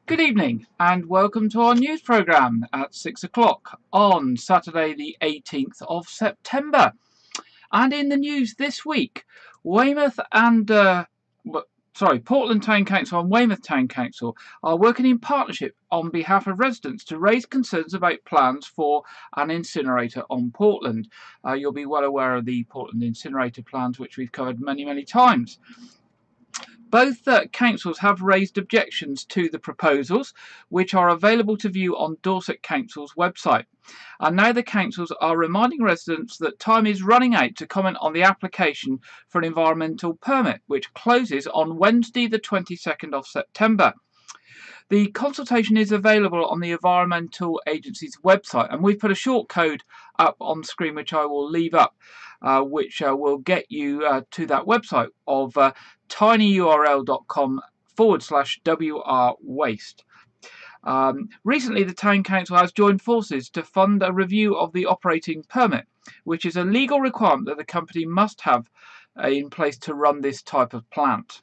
Good evening and welcome to our news programme at 6 o'clock on Saturday the 18th of September. And in the news this week, Weymouth and Portland Town Council and Weymouth Town Council are working in partnership on behalf of residents to raise concerns about plans for an incinerator on Portland. You'll be well aware of the Portland incinerator plans, which we've covered many times. Both councils have raised objections to the proposals, which are available to view on Dorset Council's website. And now the councils are reminding residents that time is running out to comment on the application for an environmental permit, which closes on Wednesday the 22nd of September. The consultation is available on the Environmental Agency's website, and we've put a short code up on screen, which I will leave up, which will get you to that website of tinyurl.com/WR waste. Recently, the Town Council has joined forces to fund a review of the operating permit, which is a legal requirement that the company must have in place to run this type of plant.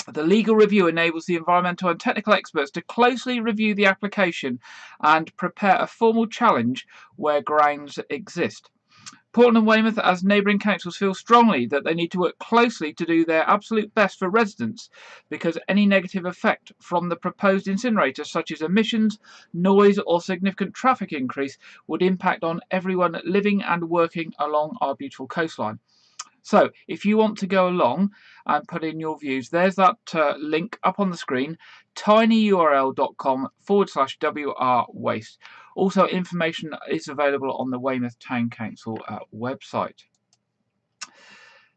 The legal review enables the environmental and technical experts to closely review the application and prepare a formal challenge where grounds exist. Portland and Weymouth, as neighbouring councils, feel strongly that they need to work closely to do their absolute best for residents, because any negative effect from the proposed incinerator, such as emissions, noise or significant traffic increase, would impact on everyone living and working along our beautiful coastline. So if you want to go along and put in your views, there's that link up on the screen, tinyurl.com/WR waste. Also, information is available on the Weymouth Town Council website.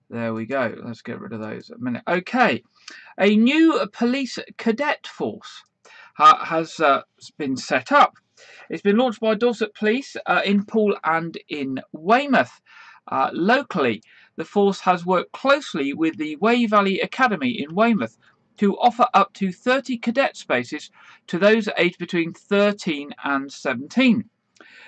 There we go. Let's get rid of those a minute. Okay, a new police cadet force has been set up. It's been launched by Dorset Police in Poole and in Weymouth. Locally, the force has worked closely with the Wey Valley Academy in Weymouth to offer up to 30 cadet spaces to those aged between 13 and 17.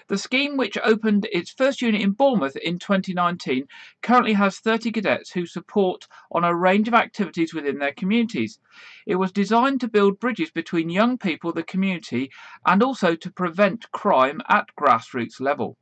The scheme, which opened its first unit in Bournemouth in 2019, currently has 30 cadets who support on a range of activities within their communities. It was designed to build bridges between young people, the community, and also to prevent crime at grassroots level.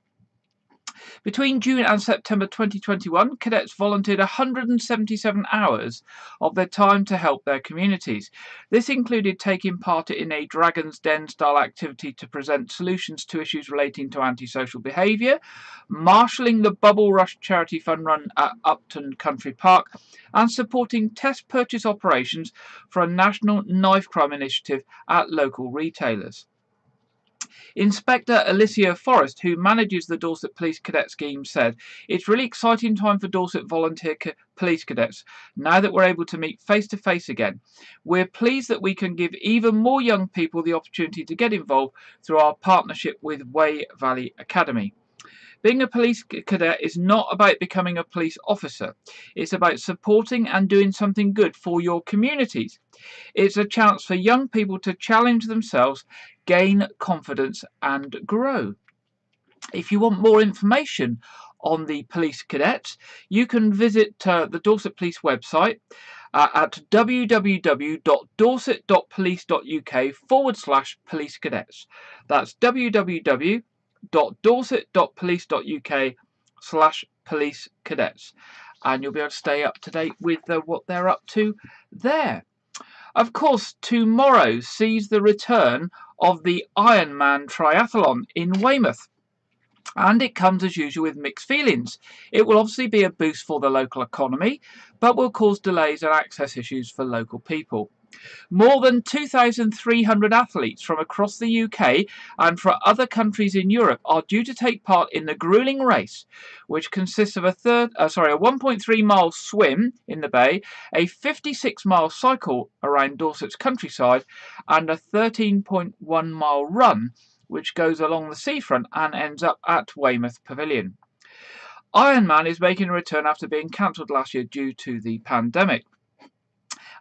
Between June and September 2021, cadets volunteered 177 hours of their time to help their communities. This included taking part in a Dragon's Den style activity to present solutions to issues relating to antisocial behaviour, marshalling the Bubble Rush charity fund run at Upton Country Park, and supporting test purchase operations for a national knife crime initiative at local retailers. Inspector Alicia Forrest, who manages the Dorset Police Cadet Scheme, said, "It's really exciting time for Dorset volunteer police cadets now that we're able to meet face to face again. We're pleased that we can give even more young people the opportunity to get involved through our partnership with Wey Valley Academy." Being a police cadet is not about becoming a police officer. It's about supporting and doing something good for your communities. It's a chance for young people to challenge themselves, gain confidence and grow. If you want more information on the police cadets, you can visit the Dorset Police website at www.dorset.police.uk/police cadets. That's www.dorset.police.uk/police cadets, and you'll be able to stay up to date with what they're up to there. Of course, tomorrow sees the return of the Ironman Triathlon in Weymouth, and it comes as usual with mixed feelings. It will obviously be a boost for the local economy, but will cause delays and access issues for local people. More than 2,300 athletes from across the UK and from other countries in Europe are due to take part in the gruelling race, which consists of a 1.3-mile swim in the bay, a 56-mile cycle around Dorset's countryside, and a 13.1-mile run, which goes along the seafront and ends up at Weymouth Pavilion. Ironman is making a return after being cancelled last year due to the pandemic.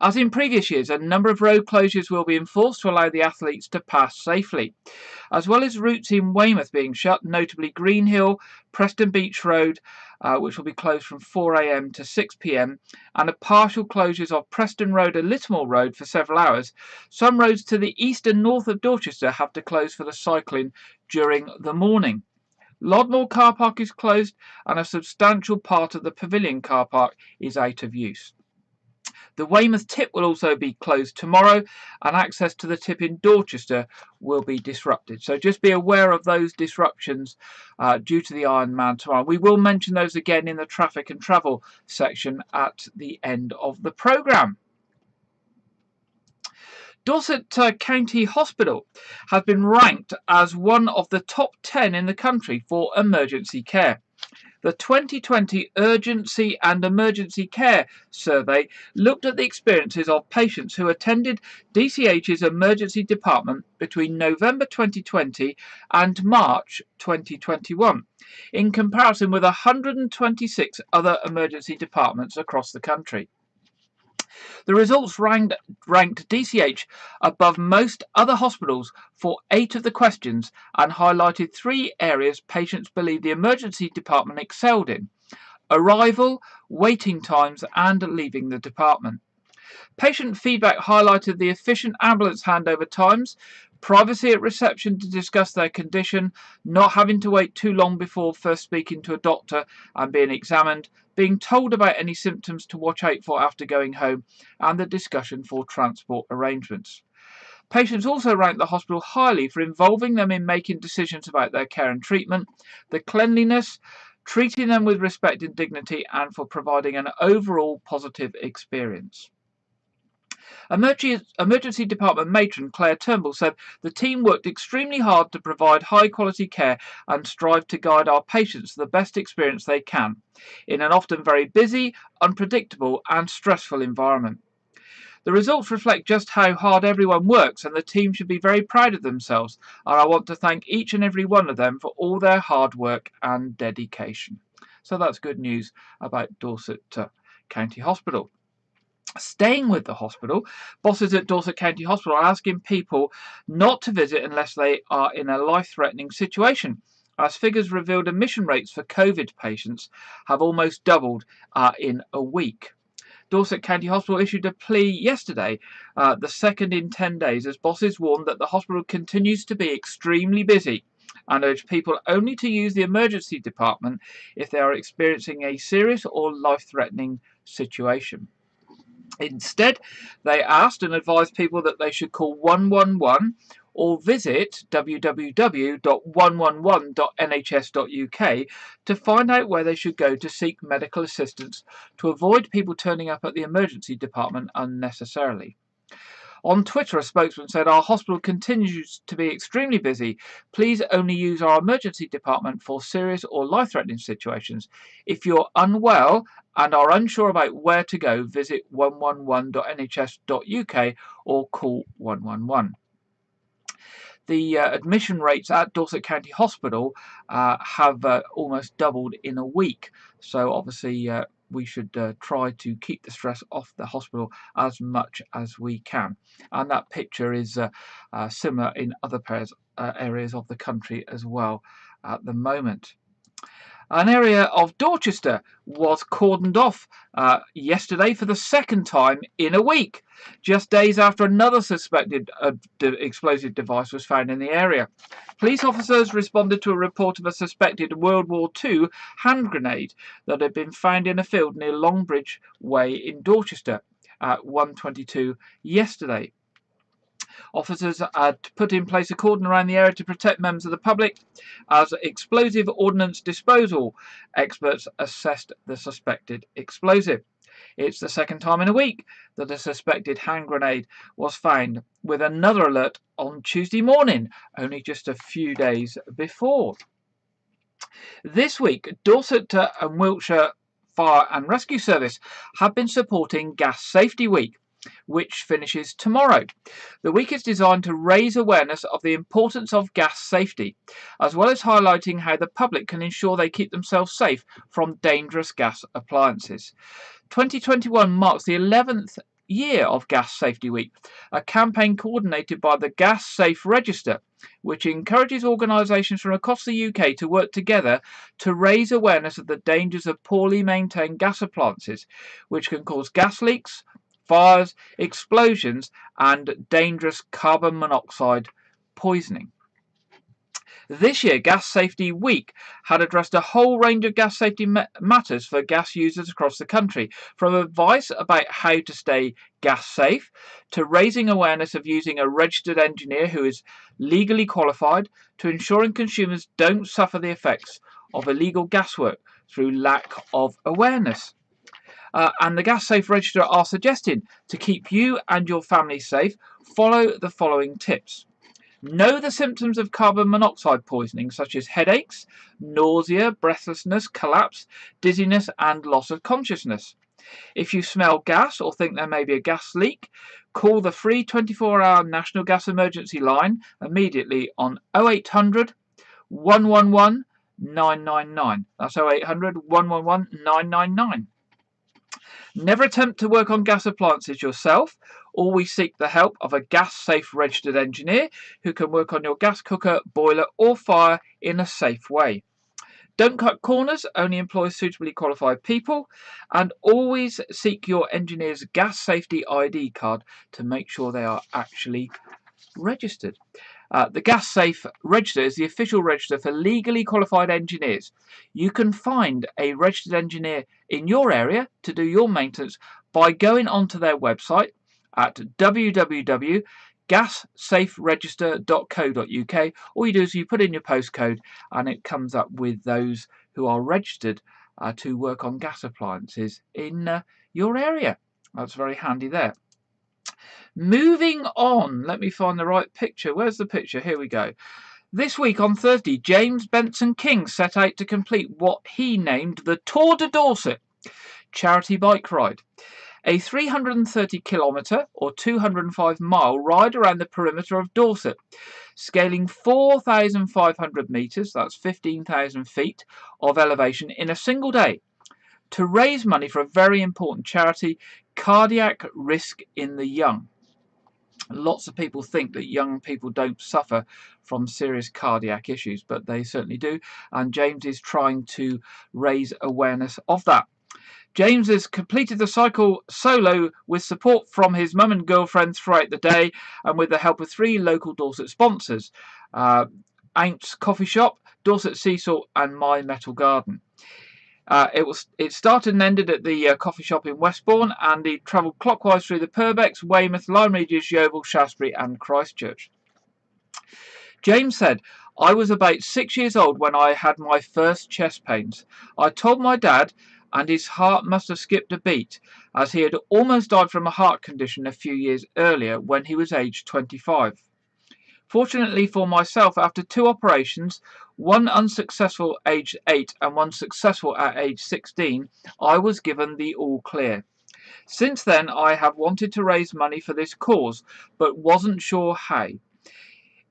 As in previous years, a number of road closures will be enforced to allow the athletes to pass safely, as well as routes in Weymouth being shut, notably Green Hill, Preston Beach Road, which will be closed from 4 a.m. to 6 p.m, and a partial closures of Preston Road and Littlemore Road for several hours. Some roads to the east and north of Dorchester have to close for the cycling during the morning. Lodmore car park is closed, and a substantial part of the Pavilion car park is out of use. The Weymouth tip will also be closed tomorrow, and access to the tip in Dorchester will be disrupted. So just be aware of those disruptions due to the Ironman tomorrow. We will mention those again in the traffic and travel section at the end of the programme. Dorset County Hospital has been ranked as one of the top 10 in the country for emergency care. The 2020 Urgency and Emergency Care Survey looked at the experiences of patients who attended DCH's emergency department between November 2020 and March 2021, in comparison with 126 other emergency departments across the country. The results ranked DCH above most other hospitals for 8 of the questions and highlighted 3 areas patients believe the emergency department excelled in: arrival, waiting times, and leaving the department. Patient feedback highlighted the efficient ambulance handover times, privacy at reception to discuss their condition, not having to wait too long before first speaking to a doctor and being examined, being told about any symptoms to watch out for after going home, and the discussion for transport arrangements. Patients also ranked the hospital highly for involving them in making decisions about their care and treatment, the cleanliness, treating them with respect and dignity, and for providing an overall positive experience. Emergency Department matron Claire Turnbull said the team worked extremely hard to provide high quality care and strive to guide our patients to the best experience they can in an often very busy, unpredictable and stressful environment. The results reflect just how hard everyone works, and the team should be very proud of themselves, and I want to thank each and every one of them for all their hard work and dedication. So that's good news about Dorset County Hospital. Staying with the hospital, bosses at Dorset County Hospital are asking people not to visit unless they are in a life-threatening situation, as figures revealed admission rates for COVID patients have almost doubled in a week. Dorset County Hospital issued a plea yesterday, the second in 10 days, as bosses warned that the hospital continues to be extremely busy and urged people only to use the emergency department if they are experiencing a serious or life-threatening situation. Instead, they asked and advised people that they should call 111 or visit www.111.nhs.uk to find out where they should go to seek medical assistance to avoid people turning up at the emergency department unnecessarily. On Twitter, a spokesman said, "Our hospital continues to be extremely busy. Please only use our emergency department for serious or life-threatening situations. If you're unwell and are unsure about where to go, visit 111.nhs.uk or call 111. The admission rates at Dorset County Hospital have almost doubled in a week. So obviously we should try to keep the stress off the hospital as much as we can. And that picture is similar in other areas of the country as well at the moment. An area of Dorchester was cordoned off yesterday for the second time in a week, just days after another suspected explosive device was found in the area. Police officers responded to a report of a suspected World War II hand grenade that had been found in a field near Longbridge Way in Dorchester at 1:22 yesterday. Officers had put in place a cordon around the area to protect members of the public as explosive ordnance disposal experts assessed the suspected explosive. It's the second time in a week that a suspected hand grenade was found, with another alert on Tuesday morning, only just a few days before. This week, Dorset and Wiltshire Fire and Rescue Service have been supporting Gas Safety Week, which finishes tomorrow. The week is designed to raise awareness of the importance of gas safety, as well as highlighting how the public can ensure they keep themselves safe from dangerous gas appliances. 2021 marks the 11th year of Gas Safety Week, a campaign coordinated by the Gas Safe Register, which encourages organisations from across the UK to work together to raise awareness of the dangers of poorly maintained gas appliances, which can cause gas leaks, fires, explosions, and dangerous carbon monoxide poisoning. This year, Gas Safety Week had addressed a whole range of gas safety matters for gas users across the country, from advice about how to stay gas safe to raising awareness of using a registered engineer who is legally qualified, to ensuring consumers don't suffer the effects of illegal gas work through lack of awareness. And the Gas Safe Register are suggesting to keep you and your family safe, follow the following tips. Know the symptoms of carbon monoxide poisoning, such as headaches, nausea, breathlessness, collapse, dizziness, and loss of consciousness. If you smell gas or think there may be a gas leak, call the free 24-hour National Gas Emergency Line immediately on 0800 111 999. That's 0800 111 999. Never attempt to work on gas appliances yourself. Always seek the help of a gas safe registered engineer who can work on your gas cooker, boiler or fire in a safe way. Don't cut corners, only employ suitably qualified people, and always seek your engineer's gas safety ID card to make sure they are actually registered. The Gas Safe Register is the official register for legally qualified engineers. You can find a registered engineer in your area to do your maintenance by going onto their website at www.gassaferegister.co.uk. All you do is you put in your postcode and it comes up with those who are registered to work on gas appliances in your area. That's very handy there. Moving on, let me find the right picture. Where's the picture? Here we go. This week on Thursday, James Benson King set out to complete what he named the Tour de Dorset charity bike ride. A 330-kilometre or 205-mile ride around the perimeter of Dorset, scaling 4,500 metres, that's 15,000 feet of elevation in a single day, to raise money for a very important charity, Cardiac Risk in the Young. Lots of people think that young people don't suffer from serious cardiac issues, but they certainly do, and James is trying to raise awareness of that. James has completed the cycle solo with support from his mum and girlfriend throughout the day, and with the help of 3 local Dorset sponsors, Ounce Coffee Shop, Dorset Sea Salt and My Metal Garden. It started and ended at the coffee shop in Westbourne, and he travelled clockwise through the Purbeck, Weymouth, Lyme Regis, Yeovil, Shaftesbury and Christchurch. James said, "I was about 6 years old when I had my first chest pains. I told my dad, and his heart must have skipped a beat, as he had almost died from a heart condition a few years earlier when he was aged 25. Fortunately for myself, after 2 operations, one unsuccessful aged 8 and one successful at age 16, I was given the all clear. Since then, I have wanted to raise money for this cause, but wasn't sure how.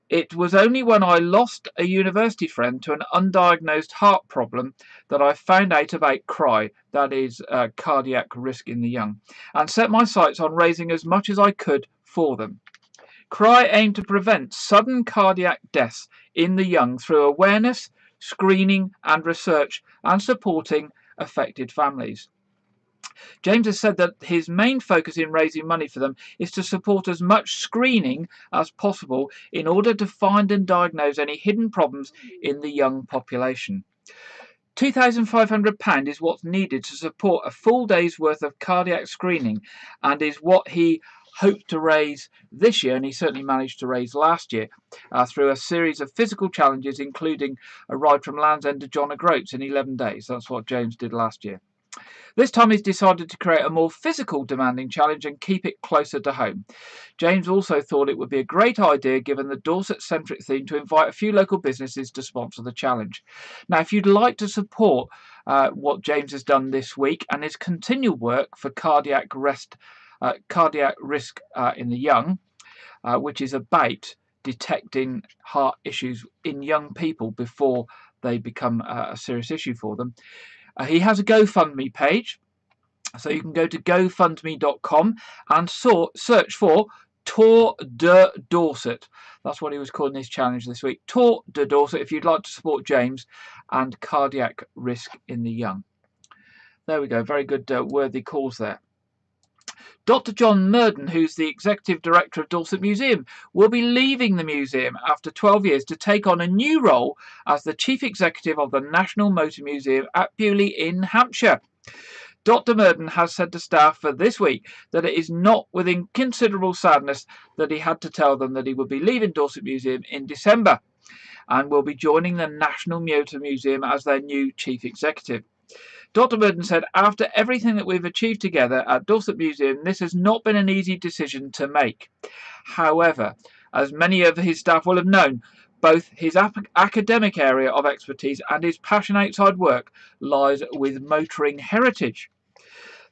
It was only when I lost a university friend to an undiagnosed heart problem that I found out about CRY, that is Cardiac Risk in the Young, and set my sights on raising as much as I could for them. CRY aimed to prevent sudden cardiac deaths in the young through awareness, screening and research, and supporting affected families. James has said that his main focus in raising money for them is to support as much screening as possible in order to find and diagnose any hidden problems in the young population. £2,500 is what's needed to support a full day's worth of cardiac screening, and is what he hoped to raise this year, and he certainly managed to raise last year, through a series of physical challenges, including a ride from Land's End to John O'Groats in 11 days. That's what James did last year. This time he's decided to create a more physical demanding challenge and keep it closer to home. James also thought it would be a great idea, given the Dorset-centric theme, to invite a few local businesses to sponsor the challenge. Now, if you'd like to support what James has done this week and his continual work for cardiac risk in the young, which is about detecting heart issues in young people before they become a serious issue for them, he has a GoFundMe page. So you can go to gofundme.com and search for Tour de Dorset. That's what he was calling his challenge this week. Tour de Dorset, if you'd like to support James and cardiac risk in the young. There we go. Very good, worthy cause there. Dr. John Murden, who's the Executive Director of Dorset Museum, will be leaving the museum after 12 years to take on a new role as the Chief Executive of the National Motor Museum at Bewley in Hampshire. Dr. Murden has said to staff for this week that it is not within considerable sadness that he had to tell them that he would be leaving Dorset Museum in December and will be joining the National Motor Museum as their new Chief Executive. Dr. Murden said, after everything that we've achieved together at Dorset Museum, this has not been an easy decision to make. However, as many of his staff will have known, both his academic area of expertise and his passion outside work lies with motoring heritage.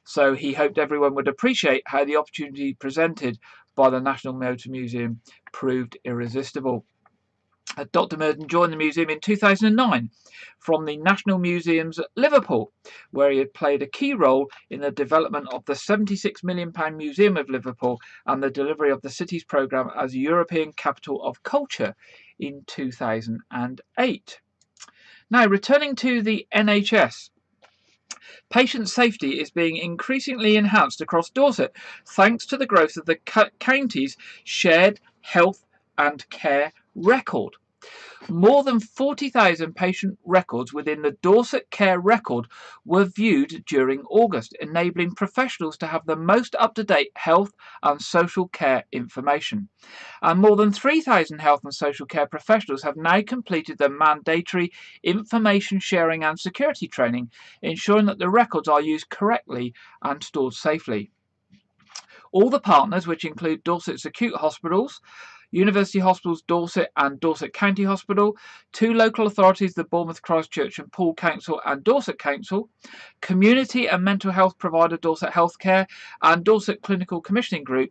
So he hoped everyone would appreciate how the opportunity presented by the National Motor Museum proved irresistible. Dr. Murden joined the museum in 2009 from the National Museums Liverpool, where he had played a key role in the development of the £76 million Museum of Liverpool and the delivery of the city's programme as European Capital of Culture in 2008. Now, returning to the NHS. Patient safety is being increasingly enhanced across Dorset thanks to the growth of the county's shared health and care record. More than 40,000 patient records within the Dorset Care Record were viewed during August, enabling professionals to have the most up-to-date health and social care information. And more than 3,000 health and social care professionals have now completed the mandatory information sharing and security training, ensuring that the records are used correctly and stored safely. All the partners, which include Dorset's acute hospitals, University Hospitals Dorset and Dorset County Hospital, two local authorities, the Bournemouth Christchurch and Poole Council and Dorset Council, community and mental health provider Dorset Healthcare and Dorset Clinical Commissioning Group,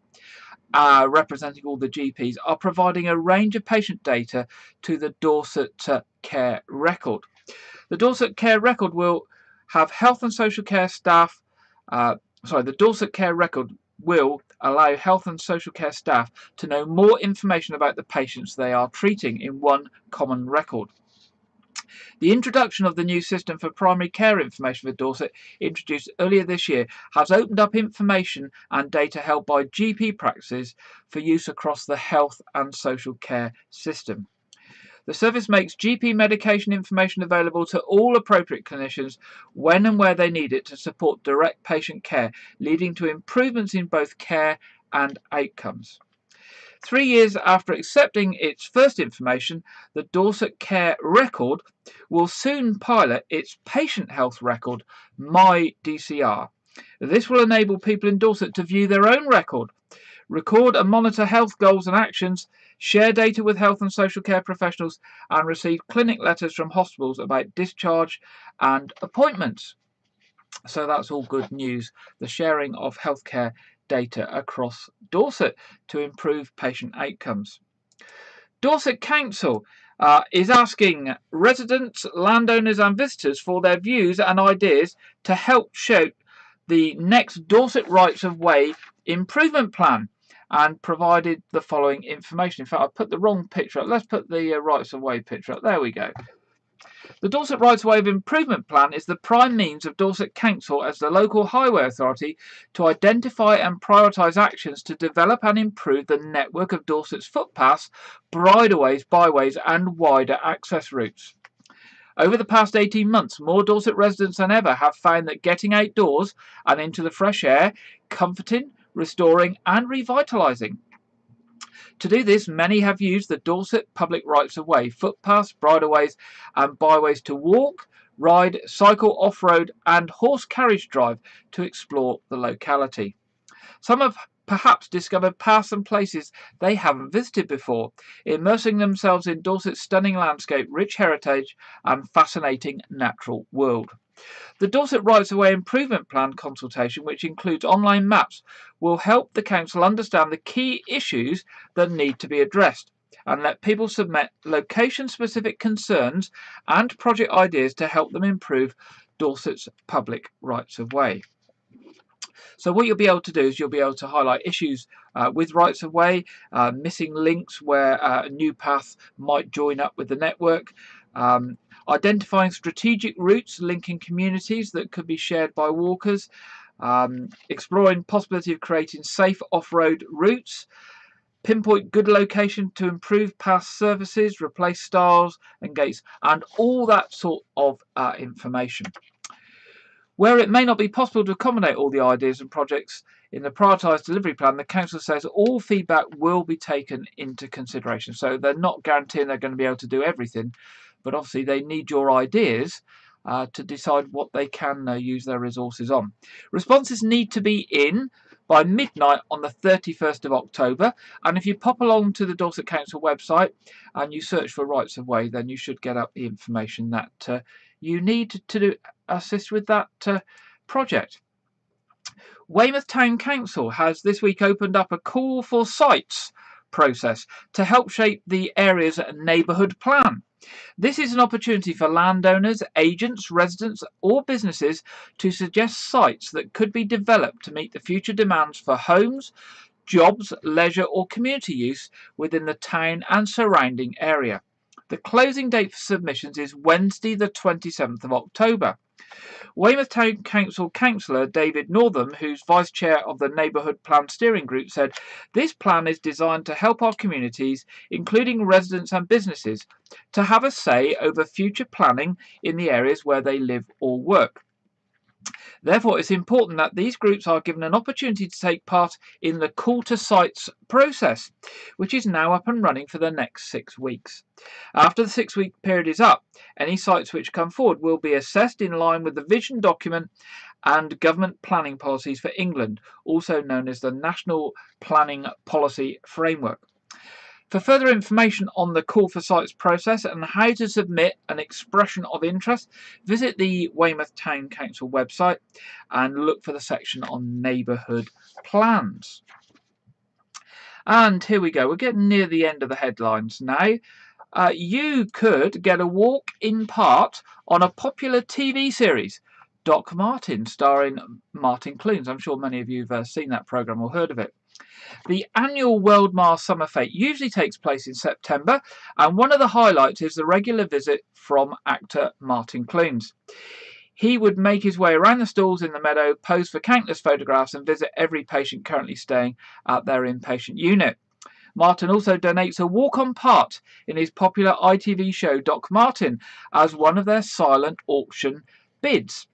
representing all the GPs, are providing a range of patient data to the Dorset Care Record. The Dorset Care Record will have health and social care staff, the Dorset Care Record will allow health and social care staff to know more information about the patients they are treating in one common record. The introduction of the new system for primary care information for Dorset, introduced earlier this year, has opened up information and data held by GP practices for use across the health and social care system. The service makes GP medication information available to all appropriate clinicians when and where they need it to support direct patient care, leading to improvements in both care and outcomes. 3 years after accepting its first information, the Dorset Care Record will soon pilot its patient health record, My DCR. This will enable people in Dorset to view their own record, record and monitor health goals and actions, share data with health and social care professionals, and receive clinic letters from hospitals about discharge and appointments. So that's all good news, the sharing of healthcare data across Dorset to improve patient outcomes. Dorset Council is asking residents, landowners and visitors for their views and ideas to help shape the next Dorset Rights of Way improvement plan, and provided the following information. In fact, I put the wrong picture up. Let's put the Rights of Way picture up. There we go. The Dorset Rights of Way Improvement Plan is the prime means of Dorset Council as the local highway authority to identify and prioritise actions to develop and improve the network of Dorset's footpaths, bridleways, byways and wider access routes. Over the past 18 months, more Dorset residents than ever have found that getting outdoors and into the fresh air comforting, restoring and revitalising. To do this, many have used the Dorset Public Rights of Way, footpaths, bridleways and byways to walk, ride, cycle, off-road and horse carriage drive to explore the locality. Some have perhaps discovered paths and places they haven't visited before, immersing themselves in Dorset's stunning landscape, rich heritage and fascinating natural world. The Dorset Rights of Way Improvement Plan consultation, which includes online maps, will help the council understand the key issues that need to be addressed and let people submit location-specific concerns and project ideas to help them improve Dorset's public rights of way. So what you'll be able to do is you'll be able to highlight issues with rights of way, missing links where a new path might join up with the network, identifying strategic routes linking communities that could be shared by walkers, exploring possibility of creating safe off-road routes, pinpoint good location to improve past services, replace stiles and gates, and all that sort of information. Where it may not be possible to accommodate all the ideas and projects in the prioritised delivery plan, the Council says all feedback will be taken into consideration. So they're not guaranteeing they're going to be able to do everything, but obviously they need your ideas to decide what they can use their resources on. Responses need to be in by midnight on the 31st of October, and if you pop along to the Dorset Council website and you search for rights of way, then you should get up the information that you need to assist with that project. Weymouth Town Council has this week opened up a call for sites process to help shape the area's neighbourhood plan. This is an opportunity for landowners, agents, residents or businesses to suggest sites that could be developed to meet the future demands for homes, jobs, leisure or community use within the town and surrounding area. The closing date for submissions is Wednesday the 27th of October. Weymouth Town Council Councillor David Northam, who's Vice Chair of the Neighbourhood Plan Steering Group, said, "This plan is designed to help our communities, including residents and businesses, to have a say over future planning in the areas where they live or work. Therefore, it's important that these groups are given an opportunity to take part in the Call to Sites process, which is now up and running for the next 6 weeks. After the 6-week period is up, any sites which come forward will be assessed in line with the vision document and government planning policies for England, also known as the National Planning Policy Framework. For further information on the Call for Sites process and how to submit an expression of interest, visit the Weymouth Town Council website and look for the section on neighbourhood plans." And here we go, we're getting near the end of the headlines now. You could get a walk in part on a popular TV series, Doc Martin, starring Martin Clunes. I'm sure many of you have seen that programme or heard of it. The annual Weymouth Summer Fete usually takes place in September, and one of the highlights is the regular visit from actor Martin Clunes. He would make his way around the stalls in the meadow, pose for countless photographs and visit every patient currently staying at their inpatient unit. Martin also donates a walk-on part in his popular ITV show Doc Martin as one of their silent auction lots.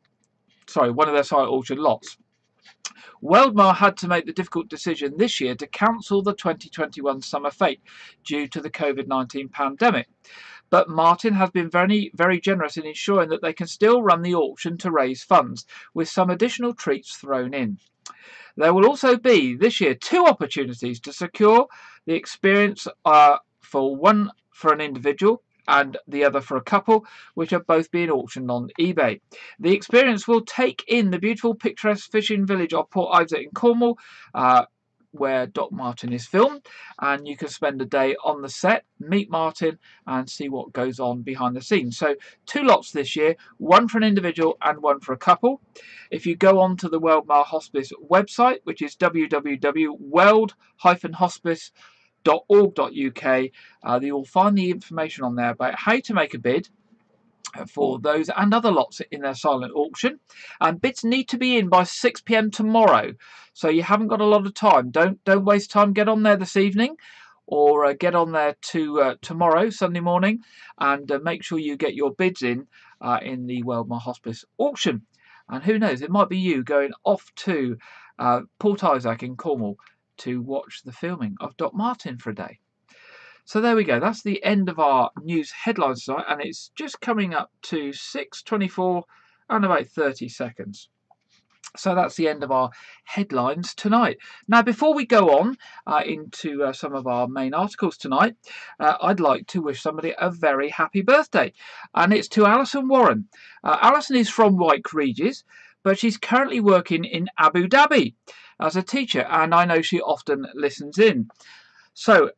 Weymouth had to make the difficult decision this year to cancel the 2021 Summer Fete due to the COVID-19 pandemic. But Martin has been very, very generous in ensuring that they can still run the auction to raise funds, with some additional treats thrown in. There will also be this year 2 opportunities to secure the experience, one for an individual and the other for a couple, which are both being auctioned on eBay. The experience will take in the beautiful picturesque fishing village of Port Isaac in Cornwall, where Doc Martin is filmed, and you can spend a day on the set, meet Martin and see what goes on behind the scenes. So 2 lots this year, one for an individual and one for a couple. If you go on to the Weymouth Hospice website, which is www.weld-hospice.org.uk, you will find the information on there about how to make a bid for those and other lots in their silent auction, and bids need to be in by 6 p.m. tomorrow, so you haven't got a lot of time. Don't waste time. Get on there this evening, or get on there to tomorrow, Sunday morning, and make sure you get your bids in the Weymouth Hospice auction. And who knows, it might be you going off to Port Isaac in Cornwall to watch the filming of Doc Martin for a day. So there we go, that's the end of our news headlines tonight, and it's just coming up to 6:24 and about 30 seconds. So that's the end of our headlines tonight. Now, before we go on into some of our main articles tonight, I'd like to wish somebody a very happy birthday, and it's to Alison Warren. Alison is from White Regis, but she's currently working in Abu Dhabi as a teacher, and I know she often listens in. So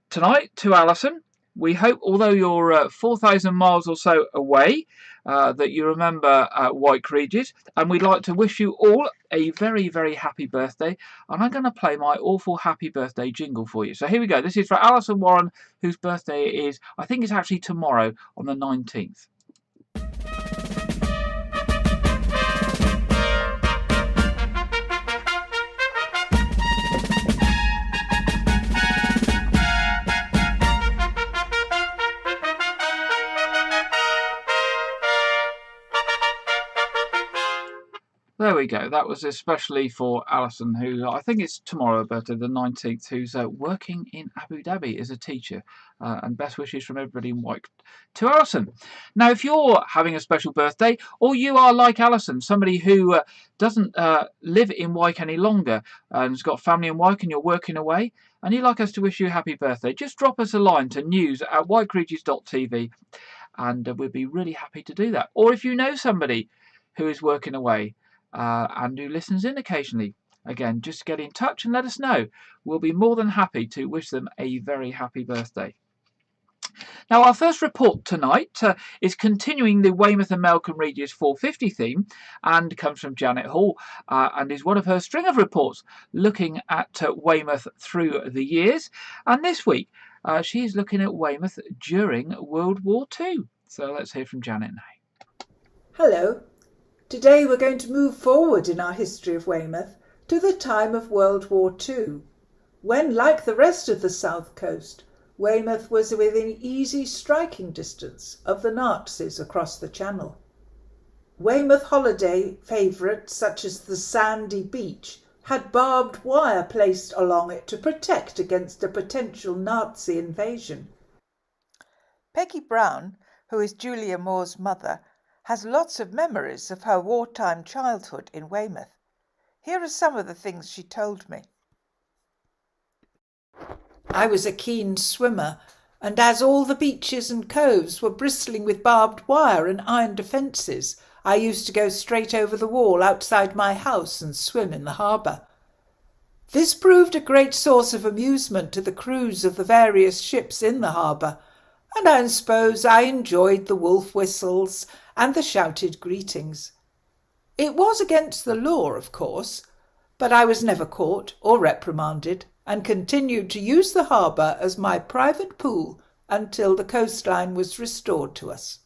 tonight, to Alison, We hope, although you're 4,000 miles or so away, that you remember White Regis, and we'd like to wish you all a very, very happy birthday. And I'm going to play my awful happy birthday jingle for you. So here we go. This is for Alison Warren, whose birthday is, I think it's actually tomorrow on the 19th. There we go. That was especially for Alison, who I think it's tomorrow, birthday, the 19th, who's working in Abu Dhabi as a teacher. And best wishes from everybody in Wyke to Alison. Now, if you're having a special birthday, or you are like Alison, somebody who doesn't live in Wyke any longer and has got family in Wyke and you're working away, and you'd like us to wish you a happy birthday, just drop us a line to news@wykeregis.tv and we'll be really happy to do that. Or if you know somebody who is working away, and who listens in occasionally, again, just get in touch and let us know. We'll be more than happy to wish them a very happy birthday. Now, our first report tonight is continuing the Weymouth and Melcombe Regis 450 theme, and comes from Janet Hall, and is one of her string of reports looking at Weymouth through the years. And this week, she is looking at Weymouth during World War II. So let's hear from Janet now. Hello. Today we're going to move forward in our history of Weymouth to the time of World War II, when, like the rest of the south coast, Weymouth was within easy striking distance of the Nazis across the Channel. Weymouth holiday favourites such as the sandy beach had barbed wire placed along it to protect against a potential Nazi invasion. Peggy Brown, who is Julia Moore's mother, has lots of memories of her wartime childhood in Weymouth. Here are some of the things she told me. I was a keen swimmer, and as all the beaches and coves were bristling with barbed wire and iron defences, I used to go straight over the wall outside my house and swim in the harbour. This proved a great source of amusement to the crews of the various ships in the harbour, and I suppose I enjoyed the wolf whistles and the shouted greetings. It was against the law, of course, but I was never caught or reprimanded, and continued to use the harbour as my private pool until the coastline was restored to us.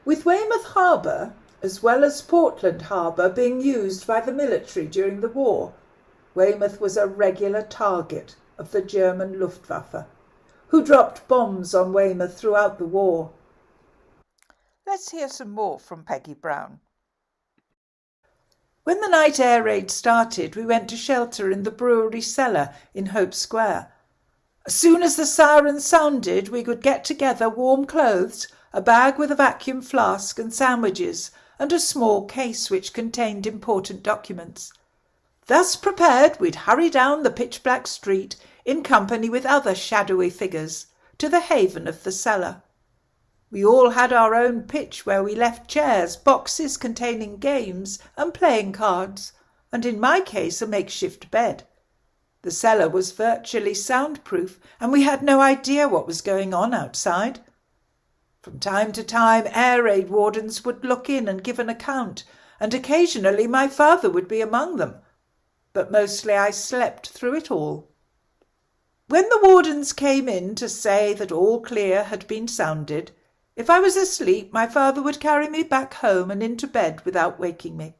With Weymouth Harbour, as well as Portland Harbour being used by the military during the war, Weymouth was a regular target of the German Luftwaffe, who dropped bombs on Weymouth throughout the war. Let's hear some more from Peggy Brown. When the night air raid started, we went to shelter in the brewery cellar in Hope Square. As soon as the siren sounded, we could get together warm clothes, a bag with a vacuum flask and sandwiches, and a small case which contained important documents. Thus prepared, we'd hurry down the pitch-black street in company with other shadowy figures to the haven of the cellar. We all had our own pitch where we left chairs, boxes containing games and playing cards, and in my case a makeshift bed. The cellar was virtually soundproof, and we had no idea what was going on outside. From time to time air raid wardens would look in and give an account, and occasionally my father would be among them, but mostly I slept through it all. When the wardens came in to say that all clear had been sounded, if I was asleep, my father would carry me back home and into bed without waking me.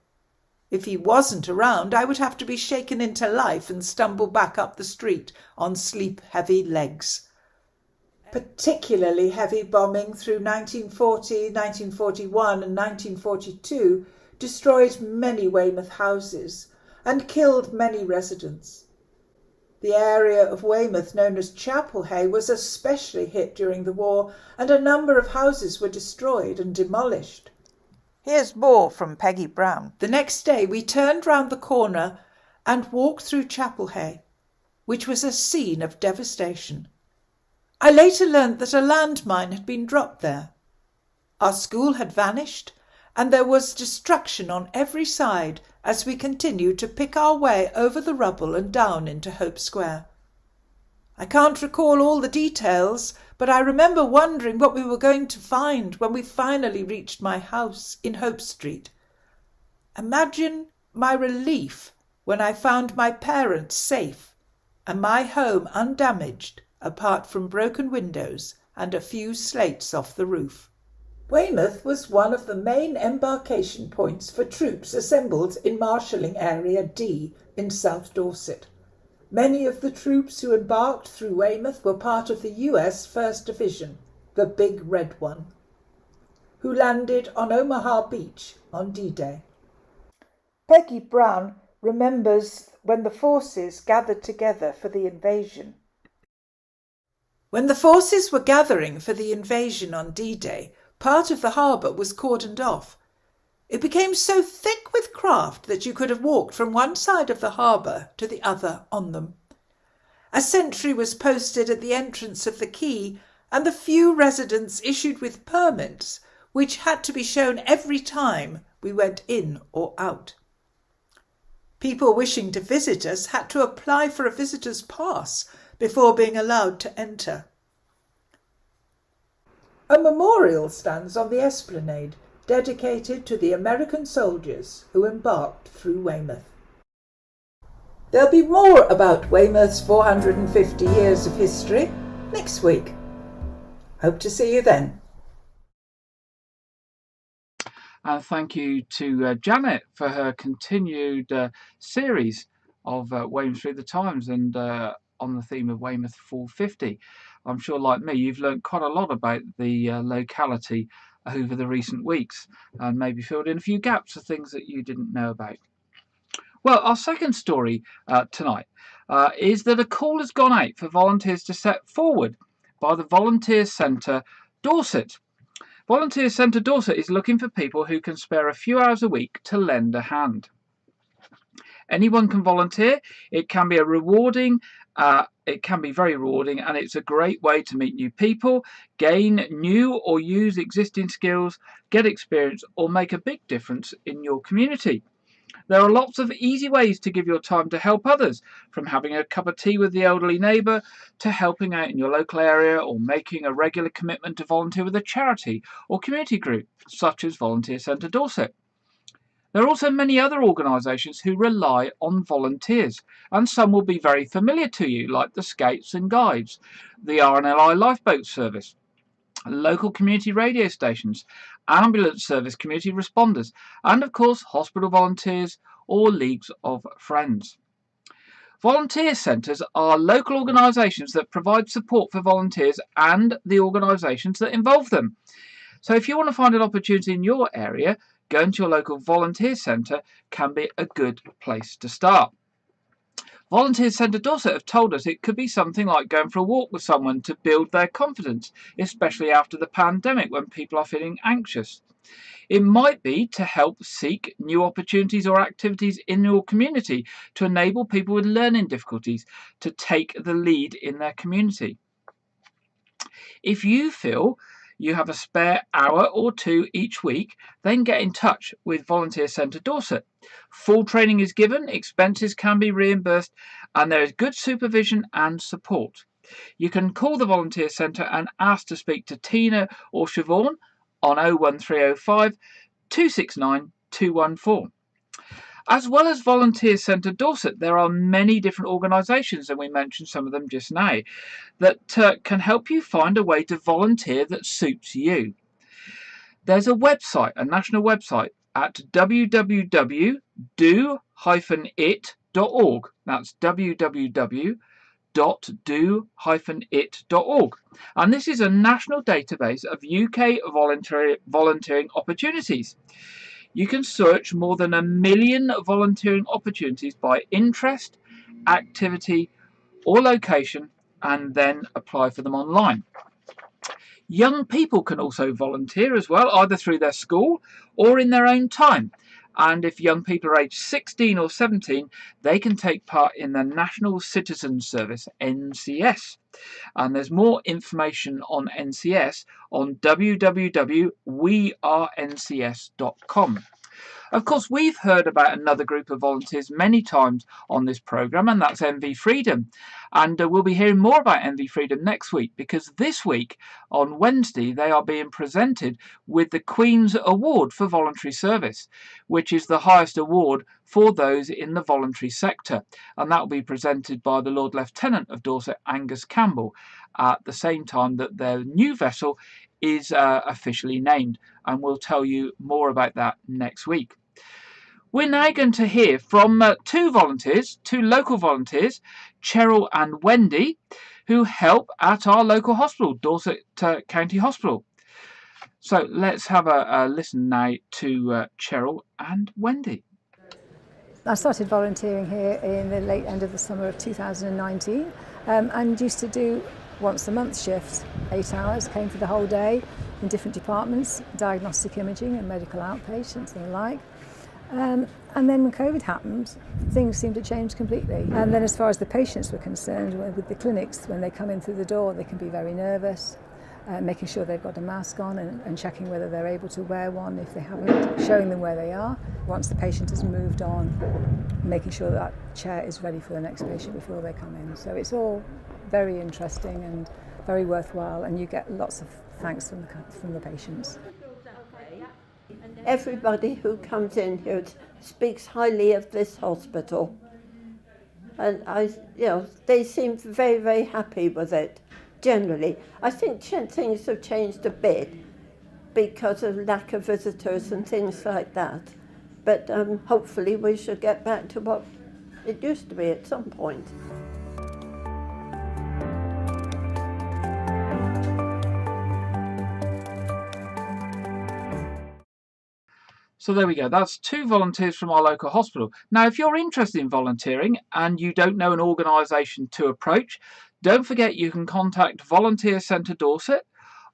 If he wasn't around, I would have to be shaken into life and stumble back up the street on sleep-heavy legs. Particularly heavy bombing through 1940, 1941 and 1942 destroyed many Weymouth houses and killed many residents. The area of Weymouth known as Chapelhay was especially hit during the war, and a number of houses were destroyed and demolished. Here's more from Peggy Brown. The next day we turned round the corner and walked through Chapelhay, which was a scene of devastation. I later learnt that a landmine had been dropped there. Our school had vanished, and there was destruction on every side as we continued to pick our way over the rubble and down into Hope Square. I can't recall all the details, but I remember wondering what we were going to find when we finally reached my house in Hope Street. Imagine my relief when I found my parents safe and my home undamaged apart from broken windows and a few slates off the roof. Weymouth was one of the main embarkation points for troops assembled in Marshalling Area D in South Dorset. Many of the troops who embarked through Weymouth were part of the US 1st Division, the Big Red One, who landed on Omaha Beach on D-Day. Peggy Brown remembers when the forces gathered together for the invasion. When the forces were gathering for the invasion on D-Day, part of the harbour was cordoned off. It became so thick with craft that you could have walked from one side of the harbour to the other on them. A sentry was posted at the entrance of the quay, and the few residents issued with permits, which had to be shown every time we went in or out. People wishing to visit us had to apply for a visitor's pass before being allowed to enter. A memorial stands on the esplanade, dedicated to the American soldiers who embarked through Weymouth. There'll be more about Weymouth's 450 years of history next week. Hope to see you then. And thank you to Janet for her continued series of Weymouth Through the Times and on the theme of Weymouth 450. I'm sure, like me, you've learned quite a lot about the locality over the recent weeks and maybe filled in a few gaps of things that you didn't know about. Well, our second story tonight is that a call has gone out for volunteers to step forward by the Volunteer Centre Dorset. Volunteer Centre Dorset is looking for people who can spare a few hours a week to lend a hand. Anyone can volunteer. It can be it can be very rewarding, and it's a great way to meet new people, gain new or use existing skills, get experience, or make a big difference in your community. There are lots of easy ways to give your time to help others, from having a cup of tea with the elderly neighbour to helping out in your local area or making a regular commitment to volunteer with a charity or community group, such as Volunteer Centre Dorset. There are also many other organisations who rely on volunteers, and some will be very familiar to you, like the Scouts and Guides, the RNLI Lifeboat Service, local community radio stations, ambulance service community responders, and of course hospital volunteers or leagues of friends. Volunteer centres are local organisations that provide support for volunteers and the organisations that involve them. So if you want to find an opportunity in your area, going to your local volunteer centre can be a good place to start. Volunteer Centre Dorset have told us it could be something like going for a walk with someone to build their confidence, especially after the pandemic when people are feeling anxious. It might be to help seek new opportunities or activities in your community to enable people with learning difficulties to take the lead in their community. If you feel you have a spare hour or two each week, then get in touch with Volunteer Centre Dorset. Full training is given, expenses can be reimbursed, and there is good supervision and support. You can call the Volunteer Centre and ask to speak to Tina or Siobhan on 01305 269 214. As well as Volunteer Centre Dorset, there are many different organisations, and we mentioned some of them just now, that can help you find a way to volunteer that suits you. There's a website, a national website, at www.do-it.org. That's www.do-it.org. And this is a national database of UK volunteering opportunities. You can search more than 1 million volunteering opportunities by interest, activity, or location, and then apply for them online. Young people can also volunteer as well, either through their school or in their own time. And if young people are aged 16 or 17, they can take part in the National Citizen Service, NCS. And there's more information on NCS on www.wearencs.com. Of course, we've heard about another group of volunteers many times on this programme, and that's MV Freedom. And we'll be hearing more about MV Freedom next week, because this week, on Wednesday, they are being presented with the Queen's Award for Voluntary Service, which is the highest award for those in the voluntary sector. And that will be presented by the Lord Lieutenant of Dorset, Angus Campbell, at the same time that their new vessel is officially named. And we'll tell you more about that next week. We're now going to hear from two local volunteers, Cheryl and Wendy, who help at our local hospital, Dorset County Hospital. So let's have a listen now to Cheryl and Wendy. I started volunteering here in the late end of the summer of 2019 and used to do once a month shifts, 8 hours, came for the whole day in different departments, diagnostic imaging and medical outpatients and the like. And then when COVID happened, things seemed to change completely. And then as far as the patients were concerned, with the clinics, when they come in through the door, they can be very nervous, making sure they've got a mask on and checking whether they're able to wear one if they haven't, showing them where they are. Once the patient has moved on, making sure that chair is ready for the next patient before they come in. So it's all very interesting and very worthwhile, and you get lots of thanks from the patients. Everybody who comes in here speaks highly of this hospital, and they seem very, very happy with it. Generally, I think things have changed a bit because of lack of visitors and things like that. But hopefully, we should get back to what it used to be at some point. So there we go. That's two volunteers from our local hospital. Now, if you're interested in volunteering and you don't know an organisation to approach, don't forget you can contact Volunteer Centre Dorset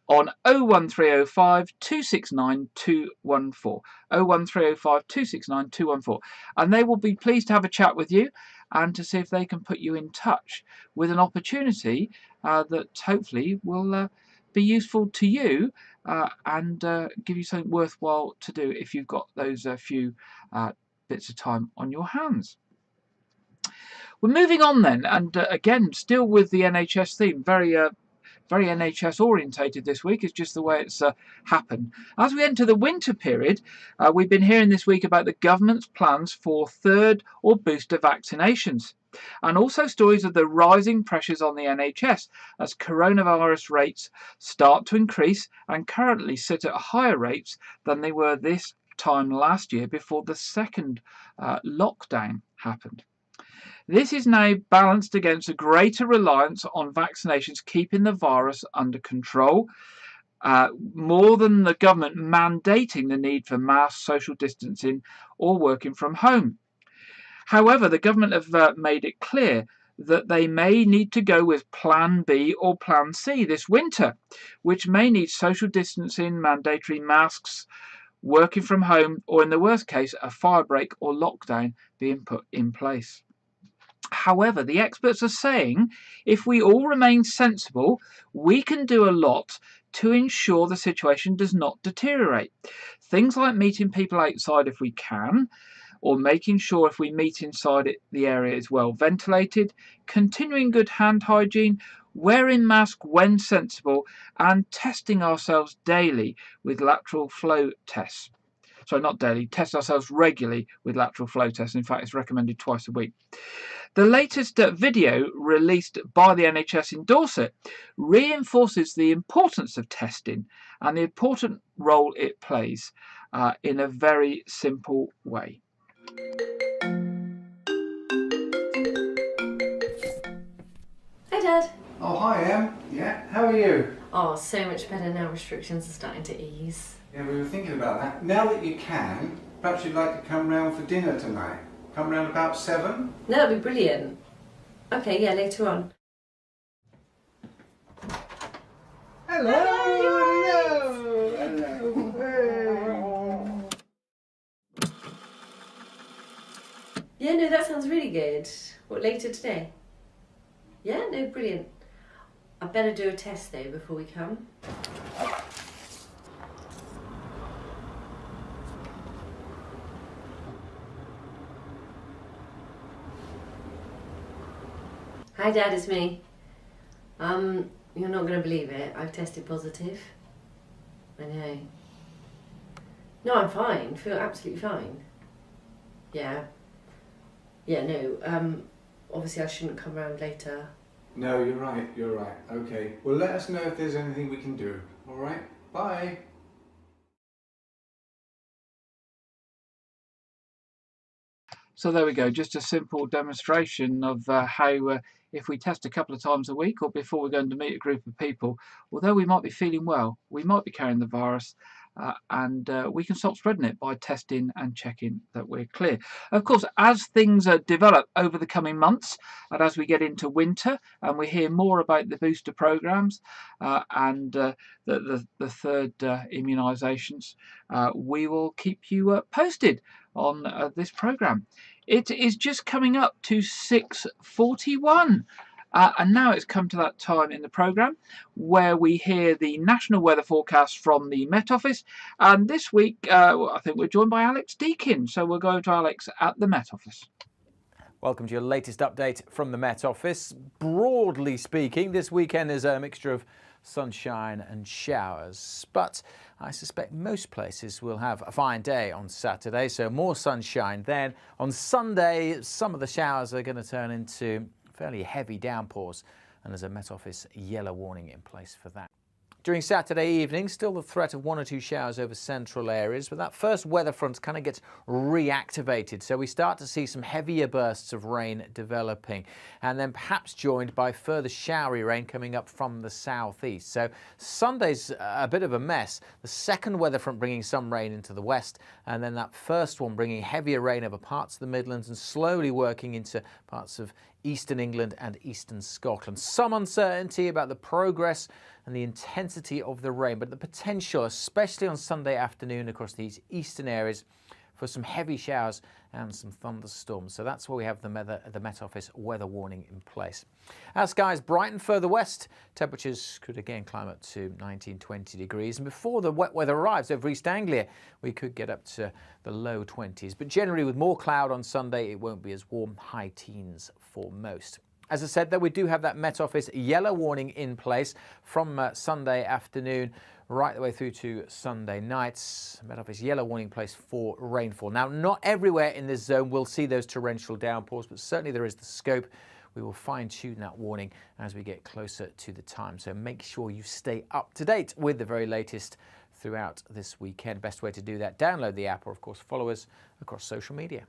on 01305 269 214. 01305 269 214. And they will be pleased to have a chat with you and to see if they can put you in touch with an opportunity that hopefully will be useful to you and give you something worthwhile to do if you've got those few bits of time on your hands. We're moving on then, and again, still with the NHS theme, very NHS orientated this week. It's just the way it's happened. As we enter the winter period, we've been hearing this week about the government's plans for third or booster vaccinations, and also stories of the rising pressures on the NHS as coronavirus rates start to increase and currently sit at higher rates than they were this time last year before the second lockdown happened. This is now balanced against a greater reliance on vaccinations keeping the virus under control, more than the government mandating the need for mass social distancing or working from home. However, the government have made it clear that they may need to go with Plan B or Plan C this winter, which may need social distancing, mandatory masks, working from home, or in the worst case, a firebreak or lockdown being put in place. However, the experts are saying if we all remain sensible, we can do a lot to ensure the situation does not deteriorate. Things like meeting people outside if we can, or making sure if we meet inside it, the area is well ventilated, continuing good hand hygiene, wearing masks when sensible, and testing ourselves daily with lateral flow tests. Sorry, not daily, test ourselves regularly with lateral flow tests. In fact, it's recommended twice a week. The latest video released by the NHS in Dorset reinforces the importance of testing and the important role it plays in a very simple way. Hi Dad. Oh, hi Em. Yeah, how are you? Oh, so much better now restrictions are starting to ease. Yeah, we were thinking about that. Now that you can, perhaps you'd like to come round for dinner tonight. Come round about 7? No, that'd be brilliant. Okay, yeah, later on. Hello! Yeah, no, that sounds really good. What, later today? Yeah, no, brilliant. I better do a test though before we come. Hi Dad, it's me. You're not going to believe it. I've tested positive. I know. No, I'm fine. Feel absolutely fine. Yeah. Yeah, no. Obviously I shouldn't come round later. No, you're right, you're right. Okay. Well, let us know if there's anything we can do. All right? Bye. So there we go, just a simple demonstration of how if we test a couple of times a week or before we're going to meet a group of people, although we might be feeling well, we might be carrying the virus, and we can stop spreading it by testing and checking that we're clear. Of course, as things develop over the coming months and as we get into winter and we hear more about the booster programs and the third immunisations, we will keep you posted on this program. It is just coming up to 6:41. And now it's come to that time in the programme where we hear the national weather forecast from the Met Office. And this week, I think we're joined by Alex Deakin. So we'll go to Alex at the Met Office. Welcome to your latest update from the Met Office. Broadly speaking, this weekend is a mixture of sunshine and showers, but I suspect most places will have a fine day on Saturday, so more sunshine then. On Sunday, some of the showers are going to turn into fairly heavy downpours, and there's a Met Office yellow warning in place for that. During Saturday evening, still the threat of 1 or 2 showers over central areas, but that first weather front kind of gets reactivated. So we start to see some heavier bursts of rain developing, and then perhaps joined by further showery rain coming up from the southeast. So Sunday's a bit of a mess. The second weather front bringing some rain into the west, and then that first one bringing heavier rain over parts of the Midlands and slowly working into parts of eastern England and eastern Scotland. Some uncertainty about the progress and the intensity of the rain, but the potential, especially on Sunday afternoon across these eastern areas, for some heavy showers and some thunderstorms. So that's why we have the Met Office weather warning in place. Our skies brighten further west. Temperatures could again climb up to 19, 20 degrees. And before the wet weather arrives over East Anglia, we could get up to the low 20s. But generally with more cloud on Sunday, it won't be as warm, high teens for most. As I said, though, we do have that Met Office yellow warning in place from Sunday afternoon right the way through to Sunday nights. Met Office yellow warning in place for rainfall. Now, not everywhere in this zone will see those torrential downpours, but certainly there is the scope. We will fine-tune that warning as we get closer to the time. So make sure you stay up to date with the very latest throughout this weekend. Best way to do that, download the app or, of course, follow us across social media.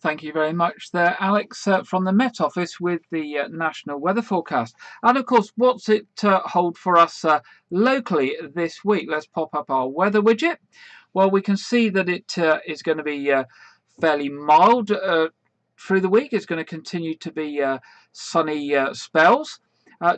Thank you very much there, Alex, from the Met Office with the national weather forecast. And of course, what's it hold for us locally this week? Let's pop up our weather widget. Well, we can see that it is going to be fairly mild through the week. It's going to continue to be sunny spells.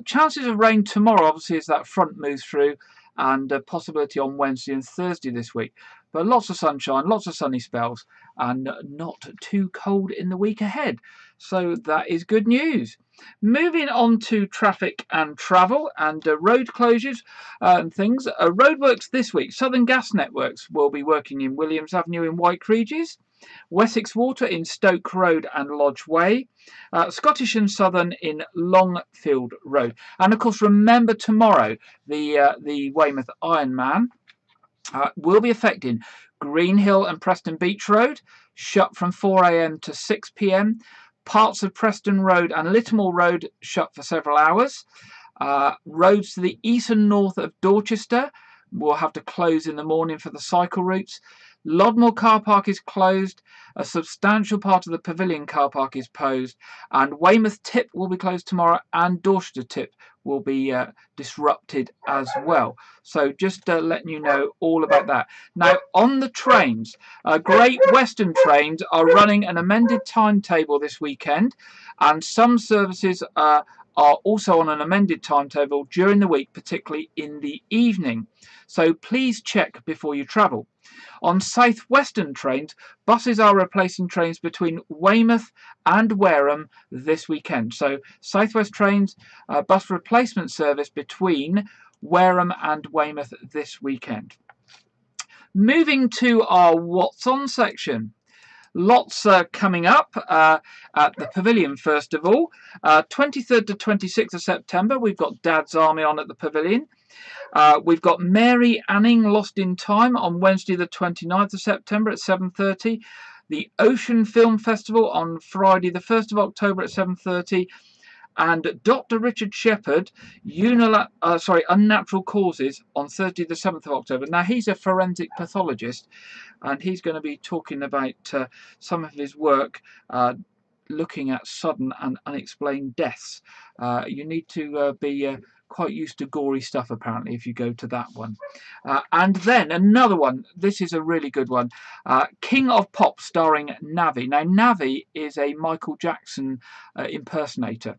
Chances of rain tomorrow, obviously, as that front moves through, and a possibility on Wednesday and Thursday this week. But lots of sunshine, lots of sunny spells, and not too cold in the week ahead. So that is good news. Moving on to traffic and travel and road closures and things. Roadworks this week. Southern Gas Networks will be working in Williams Avenue in White Regis, Wessex Water in Stoke Road and Lodge Way, Scottish and Southern in Longfield Road. And of course, remember tomorrow, the Weymouth Ironman will be affecting Greenhill and Preston Beach Road, shut from 4 a.m. to 6 p.m. Parts of Preston Road and Littlemore Road shut for several hours. Roads to the east and north of Dorchester will have to close in the morning for the cycle routes. Lodmore car park is closed. A substantial part of the Pavilion car park is closed, and Weymouth Tip will be closed tomorrow, and Dorset Tip will be disrupted as well. So just letting you know all about that. Now, on the trains, Great Western trains are running an amended timetable this weekend, and some services are also on an amended timetable during the week, particularly in the evening. So please check before you travel. On South Western trains, buses are replacing trains between Weymouth and Wareham this weekend. So South West trains, bus replacement service between Wareham and Weymouth this weekend. Moving to our What's On section. Lots coming up at the Pavilion, first of all. 23rd to 26th of September, we've got Dad's Army on at the Pavilion. We've got Mary Anning Lost in Time on Wednesday the 29th of September at 7:30. The Ocean Film Festival on Friday the 1st of October at 7:30. And Dr. Richard Shepherd, Unnatural Causes on Thursday the 7th of October. Now, he's a forensic pathologist, and he's going to be talking about some of his work looking at sudden and unexplained deaths. You need to be quite used to gory stuff, apparently, if you go to that one. And then another one, this is a really good one, King of Pop starring Navi. Now, Navi is a Michael Jackson impersonator.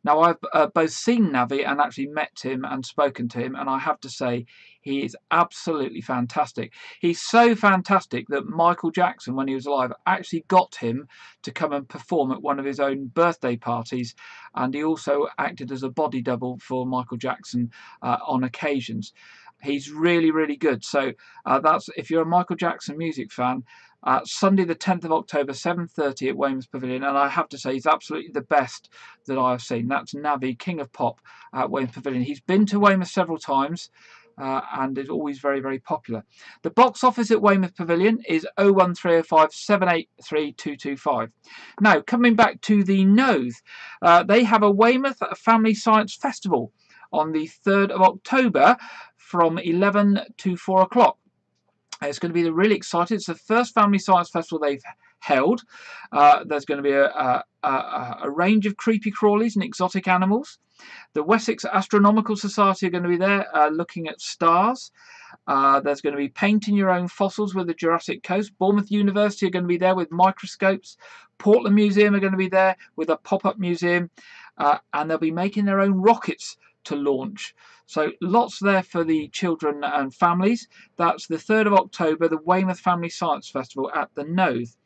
Now, I've both seen Navi and actually met him and spoken to him, and I have to say he is absolutely fantastic. He's so fantastic that Michael Jackson, when he was alive, actually got him to come and perform at one of his own birthday parties, and he also acted as a body double for Michael Jackson on occasions. He's really, really good. So that's, if you're a Michael Jackson music fan, Sunday the 10th of October, 7:30 at Weymouth Pavilion, and I have to say he's absolutely the best that I've seen. That's Navi, King of Pop, at Weymouth Pavilion. He's been to Weymouth several times and is always very, very popular. The box office at Weymouth Pavilion is 01305 783 225. Now, coming back to the Nose, they have a Weymouth Family Science Festival on the 3rd of October from 11 to 4 o'clock. It's going to be really exciting. It's the first Family Science Festival they've held. There's going to be a range of creepy crawlies and exotic animals. The Wessex Astronomical Society are going to be there looking at stars. There's going to be painting your own fossils with the Jurassic Coast. Bournemouth University are going to be there with microscopes. Portland Museum are going to be there with a pop-up museum. And they'll be making their own rockets to launch. So lots there for the children and families. That's the 3rd of October, the Weymouth Family Science Festival at the Nose.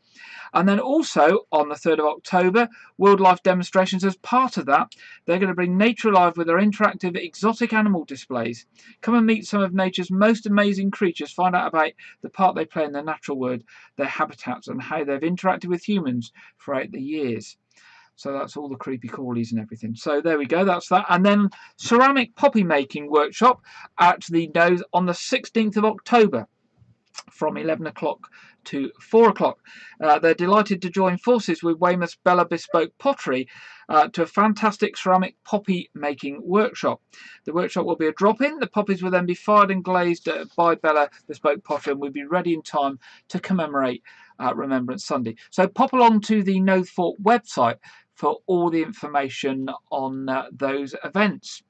And then also on the 3rd of October, wildlife demonstrations. As part of that, they're going to bring Nature Alive with their interactive exotic animal displays. Come and meet some of nature's most amazing creatures. Find out about the part they play in the natural world, their habitats, and how they've interacted with humans throughout the years. So that's all the creepy crawlies and everything. So there we go, that's that. And then ceramic poppy making workshop at the Nose on the 16th of October from 11 o'clock to 4 o'clock. They're delighted to join forces with Weymouth's Bella Bespoke Pottery to a fantastic ceramic poppy making workshop. The workshop will be a drop-in. The poppies will then be fired and glazed by Bella Bespoke Pottery and will be ready in time to commemorate Remembrance Sunday. So pop along to the Northfort website for all the information on those events.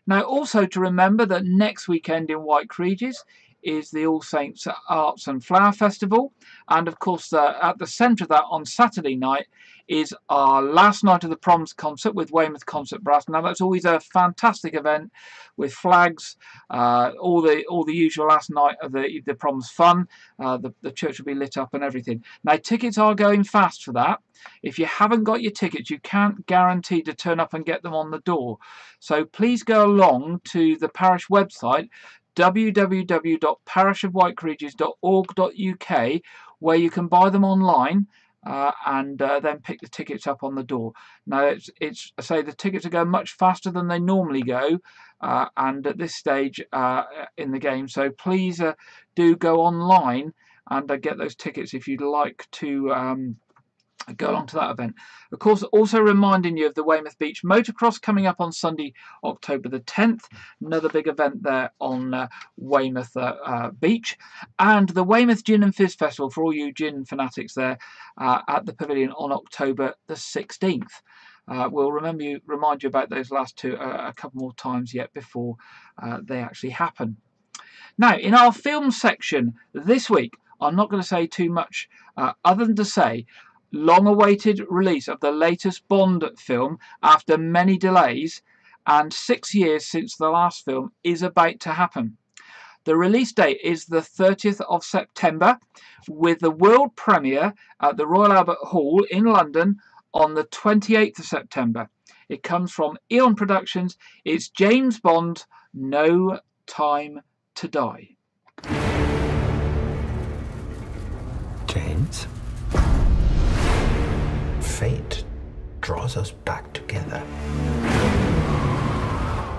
Now, also to remember that next weekend in White Regis is the All Saints Arts and Flower Festival, and of course at the centre of that on Saturday night is our last night of the Proms concert with Weymouth Concert Brass. Now that's always a fantastic event with flags, all the usual last night of the Proms fun. The church will be lit up and everything. Now tickets are going fast for that. If you haven't got your tickets, you can't guarantee to turn up and get them on the door. So please go along to the parish website www.parishofwhiteregis.org.uk, where you can buy them online and then pick the tickets up on the door. Now, it's I say the tickets are going much faster than they normally go, and at this stage in the game. So please do go online and get those tickets if you'd like to go along to that event. Of course, also reminding you of the Weymouth Beach Motocross coming up on Sunday, October the 10th. Another big event there on Weymouth Beach. And the Weymouth Gin and Fizz Festival for all you gin fanatics there at the Pavilion on October the 16th. We'll remind you about those last two a couple more times yet before they actually happen. Now, in our film section this week, I'm not going to say too much other than to say long-awaited release of the latest Bond film after many delays and 6 years since the last film is about to happen. The release date is the 30th of September with the world premiere at the Royal Albert Hall in London on the 28th of September. It comes from Eon Productions. It's James Bond, No Time to Die. James? fate draws us back together.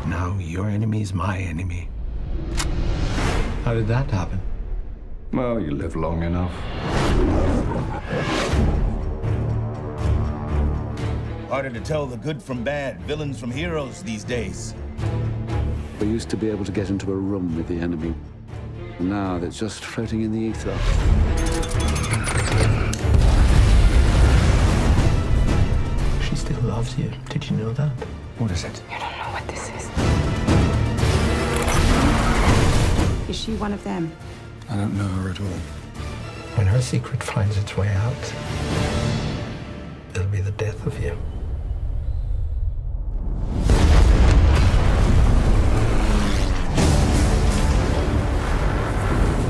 Now your enemy is my enemy. How did that happen? Well, you live long enough. Harder to tell the good from bad, villains from heroes these days. We used to be able to get into a room with the enemy. Now they're just floating in the ether. She still loves you. Did you know that? What is it? You don't know what this is. Is she one of them? I don't know her at all. When her secret finds its way out, it'll be the death of you.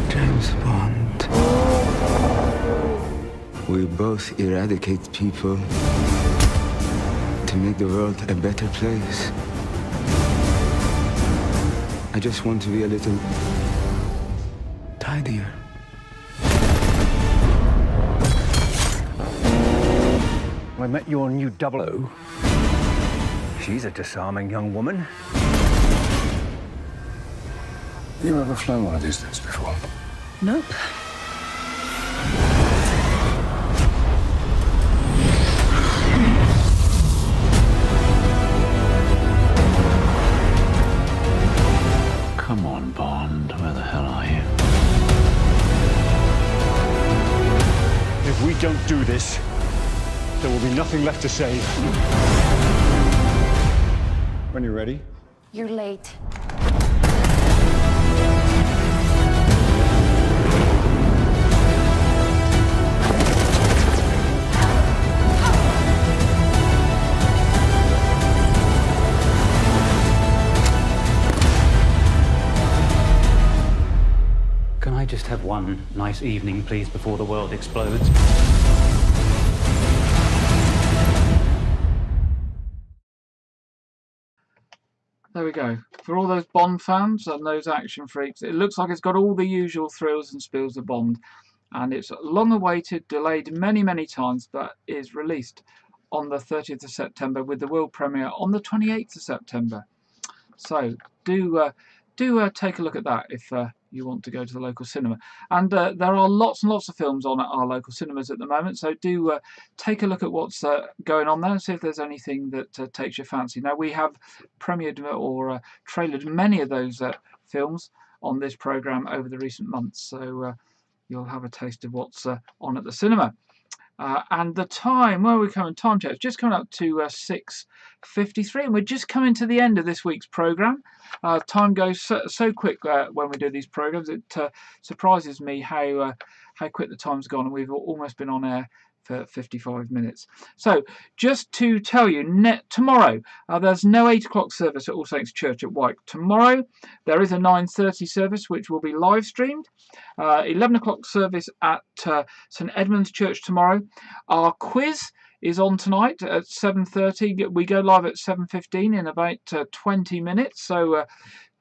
James Bond. We both eradicate people to make the world a better place. I just want to be a little tidier. I met your new 00. She's a disarming young woman. You ever flown one of these things before? Nope. Come on, Bond. Where the hell are you? If we don't do this, there will be nothing left to save. When you're ready. You're late. Can I just have one nice evening, please, before the world explodes? There we go. For all those Bond fans and those action freaks, it looks like it's got all the usual thrills and spills of Bond. And it's long awaited, delayed many, many times, but is released on the 30th of September with the world premiere on the 28th of September. So do take a look at that if you want to go to the local cinema. And there are lots and lots of films on at our local cinemas at the moment, so do take a look at what's going on there and see if there's anything that takes your fancy. Now, we have premiered or trailered many of those films on this programme over the recent months, so you'll have a taste of what's on at the cinema. And the time, where are we coming? Time check. It's just coming up to 6:53, and we're just coming to the end of this week's programme. Time goes so quick when we do these programmes. It surprises me how quick the time's gone, and we've almost been on air for 55 minutes. So, just to tell you, tomorrow there's no 8 o'clock service at All Saints Church at Wyke. Tomorrow there is a 9:30 service which will be live streamed. 11 o'clock service at St Edmund's Church tomorrow. Our quiz is on tonight at 7:30. We go live at 7:15 in about 20 minutes, so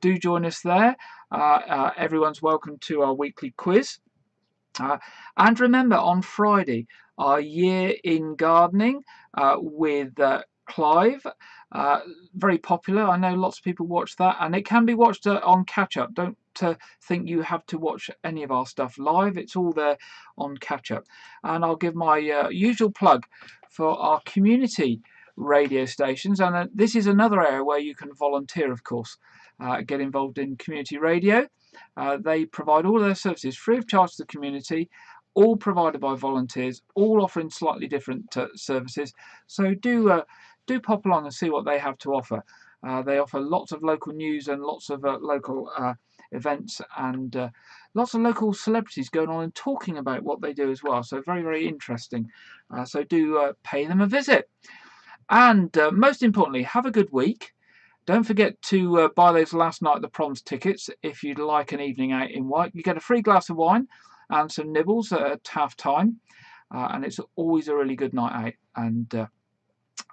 do join us there. Everyone's welcome to our weekly quiz. And remember, on Friday, our Year in Gardening with Clive. Very popular. I know lots of people watch that, and it can be watched on catch-up. Don't think you have to watch any of our stuff live. It's all there on catch-up. And I'll give my usual plug for our community radio stations, and this is another area where you can volunteer, of course, get involved in community radio. They provide all their services free of charge to the community, all provided by volunteers, all offering slightly different services. So do pop along and see what they have to offer. They offer lots of local news and lots of local events, and lots of local celebrities going on and talking about what they do as well. So very, very interesting. So do pay them a visit. And most importantly, have a good week. Don't forget to buy those last night at the proms tickets if you'd like an evening out in Wyke. You get a free glass of wine and some nibbles at half time, and it's always a really good night out. And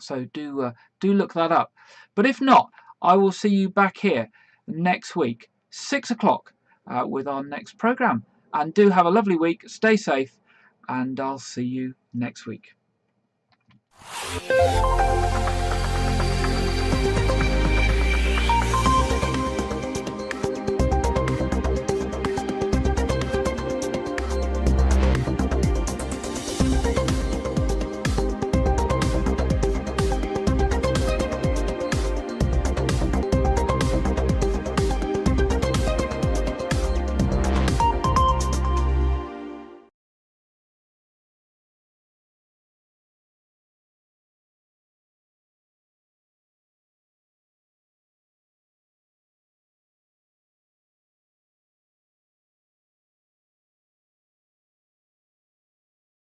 so do look that up. But if not, I will see you back here next week, 6 o'clock, with our next programme. And do have a lovely week. Stay safe, and I'll see you next week. you.